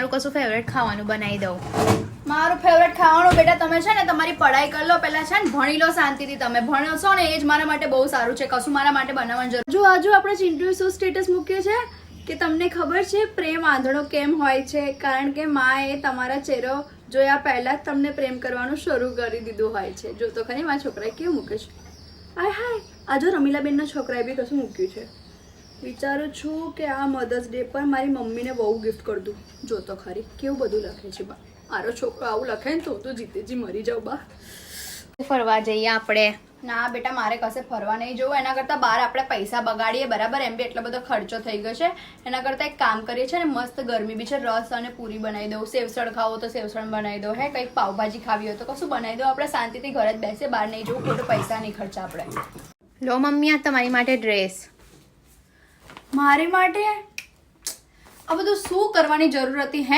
મારું કશું ફેવરેટ ખાવાનું બનાવી દઉં. મારું ફેવરેટ ખાવાનું બેટા તમે છે ને તમારી પઢાઈ કરી લો પહેલા છે ને ભણી લો શાંતિથી. તમે ભણશો ને એ જ મારા માટે બહુ સારું છે. કશું મારા માટે બનાવવાની જરૂર. જો આજુ આપણે ચિંટુએ શું સ્ટેટસ મૂક્યો છે કે તમને ખબર છે પ્રેમ આંધળો કેમ હોય છે? કારણ કે માએ તમારા ચહેરો જોયા પહેલા જ તમને પ્રેમ કરવાનું શરૂ કરી દીધું હોય છે. જો તો ખરી મારા છોકરાએ કેવું મૂક્યું છે. હાય હાય આ જો રમીલાબેનના છોકરાએ બી કશું મૂક્યું છે. વિચારું છું કે આ મધર્સ ડે પર મારી મમ્મીને બહુ ગિફ્ટ કરી દઉં. જો તો ખરી કેવું બધું લખે છે બા. મારો છોકરો આવું લખે ને તો જીતેજી મરી જાઉં બા. ફરવા જઈએ આપણે. ના બેટા મારે કશે ફરવા નહીં જવું. એના કરતાં બહાર આપણે પૈસા બગાડીએ બરાબર. એમ બી એટલો બધો ખર્ચો થઈ ગયો છે. એના કરતાં એક કામ કરીએ છીએ ને મસ્ત ગરમી બી છે. રસ અને પૂરી બનાવી દઉં. સેવસળ ખાવો તો સેવસળ બનાવી દો. હે કંઈક પાવભાજી ખાવી હોય તો કશું બનાવી દો. આપણે શાંતિથી ઘરે જ બેસીએ. બહાર નહીં જવું. ખોટો પૈસા નહીં ખર્ચા આપણે. લો મમ્મી આ તમારી માટે ડ્રેસ. મારી માટે આ બધું શું કરવાની જરૂર હતી હે?